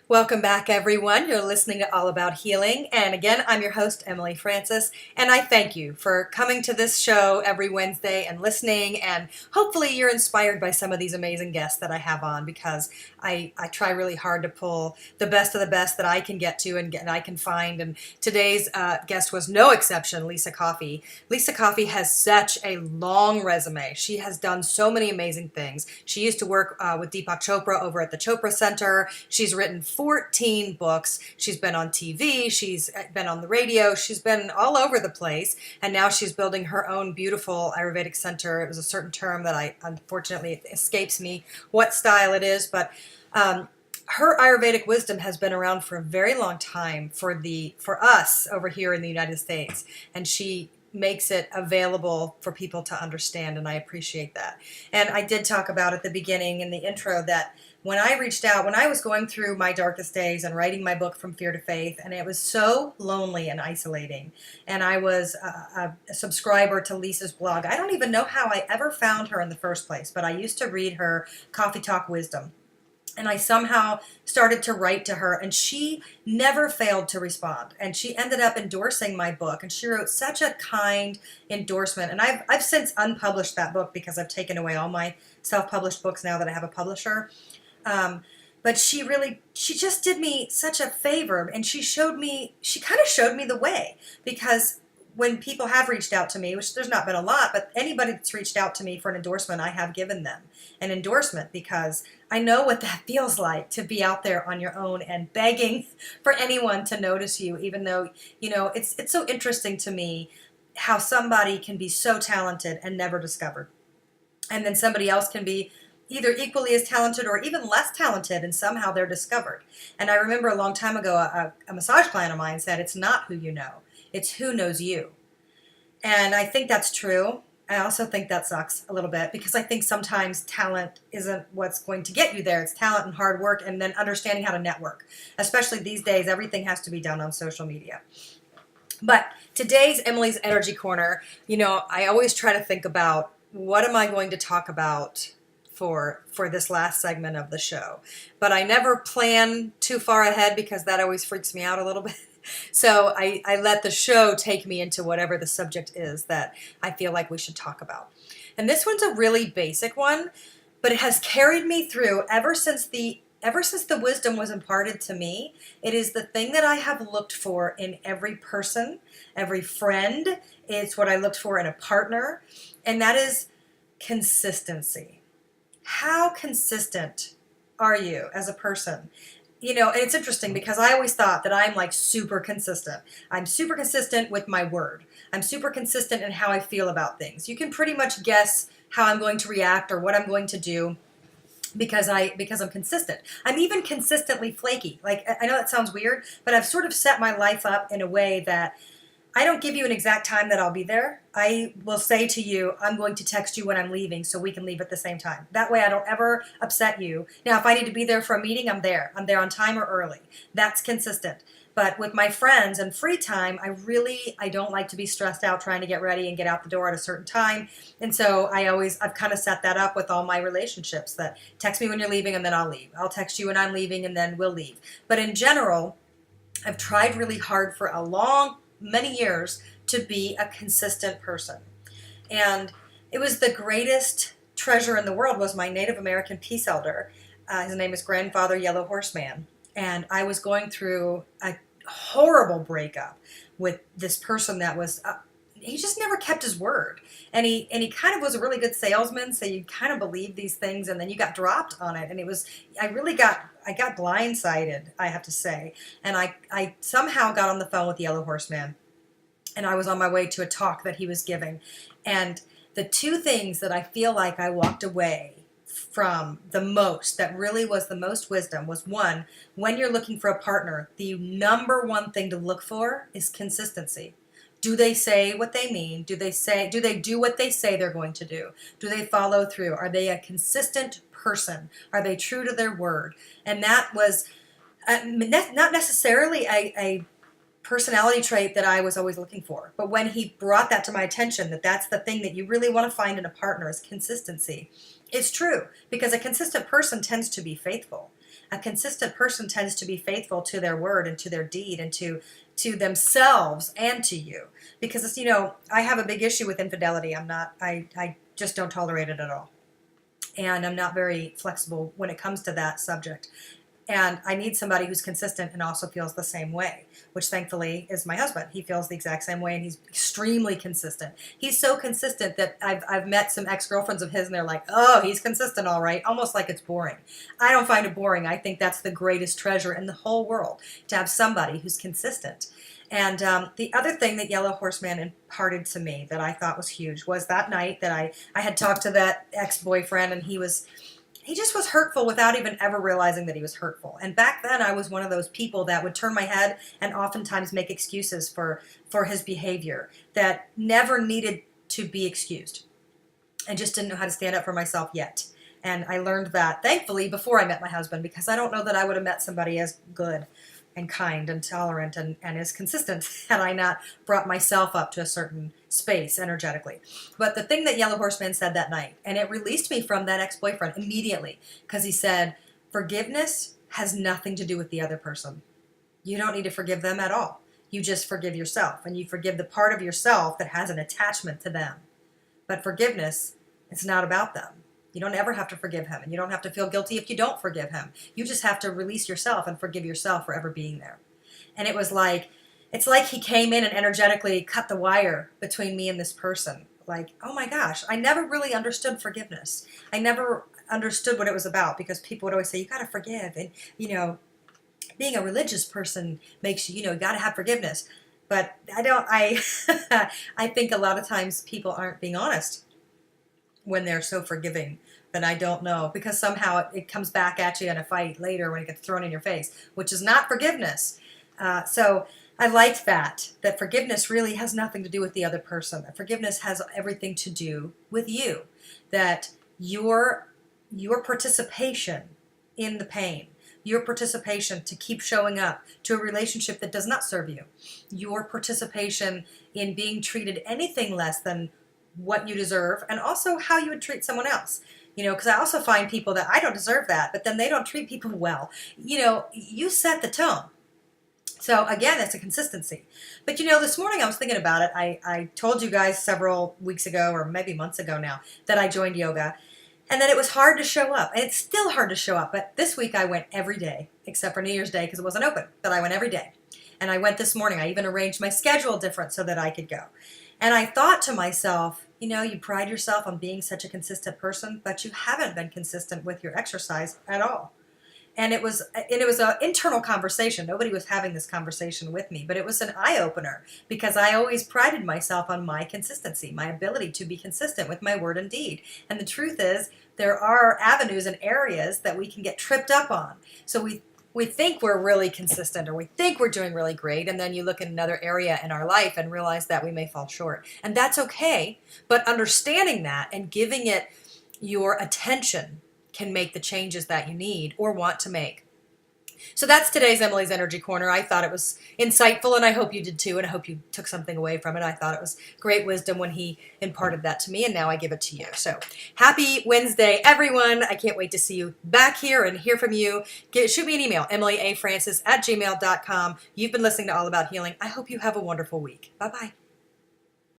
Welcome back, everyone. You're listening to All About Healing. And again, I'm your host, Emily Francis. And I thank you for coming to this show every Wednesday and listening. And hopefully you're inspired by some of these amazing guests that I have on, because I try really hard to pull the best of the best that I can get to and I can find. And today's guest was no exception, Lissa Coffey. Lissa Coffey has such a long resume. She has done so many amazing things. She used to work with Deepak Chopra over at the Chopra Center. She's written 14 books. She's been on TV. She's been on the radio. She's been all over the place. And now she's building her own beautiful Ayurvedic center. It was a certain term that unfortunately, it escapes me what style it is. But her Ayurvedic wisdom has been around for a very long time for us over here in the United States. And she makes it available for people to understand, and I appreciate that. And I did talk about at the beginning in the intro that when I reached out, when I was going through my darkest days and writing my book From Fear to Faith, and it was so lonely and isolating, and I was a subscriber to Lissa's blog. I don't even know how I ever found her in the first place, but I used to read her Coffee Talk Wisdom. And I somehow started to write to her, and she never failed to respond. And she ended up endorsing my book, and she wrote such a kind endorsement. And I've since unpublished that book because I've taken away all my self-published books now that I have a publisher. But she just did me such a favor, and she kind of showed me the way, because when people have reached out to me, which there's not been a lot, but anybody that's reached out to me for an endorsement, I have given them an endorsement, because I know what that feels like to be out there on your own and begging for anyone to notice you, even though, it's so interesting to me how somebody can be so talented and never discovered. And then somebody else can be either equally as talented or even less talented, and somehow they're discovered. And I remember a long time ago, a massage client of mine said, it's not who you know, it's who knows you. And I think that's true. I also think that sucks a little bit, because I think sometimes talent isn't what's going to get you there. It's talent and hard work, and then understanding how to network. Especially these days, everything has to be done on social media. But today's Emily's Energy Corner, I always try to think about, what am I going to talk about for this last segment of the show? But I never plan too far ahead, because that always freaks me out a little bit. So I let the show take me into whatever the subject is that I feel like we should talk about. And this one's a really basic one, but it has carried me through ever since the wisdom was imparted to me. It is the thing that I have looked for in every person, every friend. It's what I looked for in a partner, and that is consistency. How consistent are you as a person? And it's interesting, because I always thought that I'm like super consistent. I'm super consistent with my word. I'm super consistent in how I feel about things. You can pretty much guess how I'm going to react or what I'm going to do, because I'm consistent. I'm even consistently flaky. Like, I know that sounds weird, but I've sort of set my life up in a way that I don't give you an exact time that I'll be there. I will say to you, I'm going to text you when I'm leaving so we can leave at the same time. That way I don't ever upset you. Now, if I need to be there for a meeting, I'm there. I'm there on time or early. That's consistent. But with my friends and free time, I don't like to be stressed out trying to get ready and get out the door at a certain time. And so I've kind of set that up with all my relationships, that text me when you're leaving and then I'll leave. I'll text you when I'm leaving and then we'll leave. But in general, I've tried really hard for many years to be a consistent person. And it was the greatest treasure in the world was my Native American peace elder. His name is Grandfather Yellow Horseman. And I was going through a horrible breakup with this person that was, he just never kept his word. And he kind of was a really good salesman, so you kind of believe these things, and then you got dropped on it. And I got blindsided, I have to say. And I somehow got on the phone with Yellow Horseman, and I was on my way to a talk that he was giving. And the two things that I feel like I walked away from the most, that really was the most wisdom, was one, when you're looking for a partner, the number one thing to look for is consistency. Do they say what they mean? Do they do what they say they're going to do? Do they follow through? Are they a consistent person? Are they true to their word? And that was not necessarily a personality trait that I was always looking for. But when he brought that to my attention, that's the thing that you really want to find in a partner, is consistency. It's true, because a consistent person tends to be faithful. A consistent person tends to be faithful to their word and to their deed and to themselves and to you. Because it's, I have a big issue with infidelity. I just don't tolerate it at all. And I'm not very flexible when it comes to that subject. And I need somebody who's consistent and also feels the same way, which thankfully is my husband. He feels the exact same way, and he's extremely consistent. He's so consistent that I've met some ex-girlfriends of his, and they're like, oh, he's consistent, all right, almost like it's boring. I don't find it boring. I think that's the greatest treasure in the whole world, to have somebody who's consistent. And the other thing that Yellow Horseman imparted to me that I thought was huge was that night that I had talked to that ex-boyfriend, and he just was hurtful without even ever realizing that he was hurtful. And back then I was one of those people that would turn my head and oftentimes make excuses for his behavior that never needed to be excused. I just didn't know how to stand up for myself yet. And I learned that, thankfully, before I met my husband, because I don't know that I would have met somebody as good and kind and tolerant and as consistent had I not brought myself up to a certain space energetically. But the thing that Yellow Horseman said that night, and it released me from that ex-boyfriend immediately, because he said, forgiveness has nothing to do with the other person. You don't need to forgive them at all. You just forgive yourself, and you forgive the part of yourself that has an attachment to them. But forgiveness, it's not about them. You don't ever have to forgive him, and you don't have to feel guilty if you don't forgive him. You just have to release yourself and forgive yourself for ever being there. And it's like he came in and energetically cut the wire between me and this person. Like, oh my gosh, I never really understood forgiveness. I never understood what it was about, because people would always say, you got to forgive. And, being a religious person makes you, you got to have forgiveness. But I think a lot of times people aren't being honest when they're so forgiving. That I don't know, because somehow it comes back at you in a fight later when it gets thrown in your face, which is not forgiveness. So I liked that forgiveness really has nothing to do with the other person. That forgiveness has everything to do with you. That your participation in the pain, your participation to keep showing up to a relationship that does not serve you, your participation in being treated anything less than what you deserve, and also how you would treat someone else. Because I also find people that I don't deserve that, but then they don't treat people well. You set the tone. So again, it's a consistency. But this morning I was thinking about it. I told you guys several weeks ago, or maybe months ago now, that I joined yoga, and that it was hard to show up. And it's still hard to show up, but this week I went every day, except for New Year's Day because it wasn't open, but I went every day. And I went this morning. I even arranged my schedule different so that I could go. And I thought to myself, you pride yourself on being such a consistent person, but you haven't been consistent with your exercise at all. And it was an internal conversation. Nobody was having this conversation with me, but it was an eye-opener, because I always prided myself on my consistency, my ability to be consistent with my word and deed. And the truth is, there are avenues and areas that we can get tripped up on. So we think we're really consistent, or we think we're doing really great, and then you look at another area in our life and realize that we may fall short. And that's okay, but understanding that and giving it your attention can make the changes that you need or want to make. So that's today's Emily's Energy Corner. I thought it was insightful, and I hope you did too, and I hope you took something away from it. I thought it was great wisdom when he imparted that to me, and now I give it to you. So happy Wednesday, everyone. I can't wait to see you back here and hear from you. Shoot me an email, emilyafrancis@gmail.com. You've been listening to All About Healing. I hope you have a wonderful week. Bye-bye.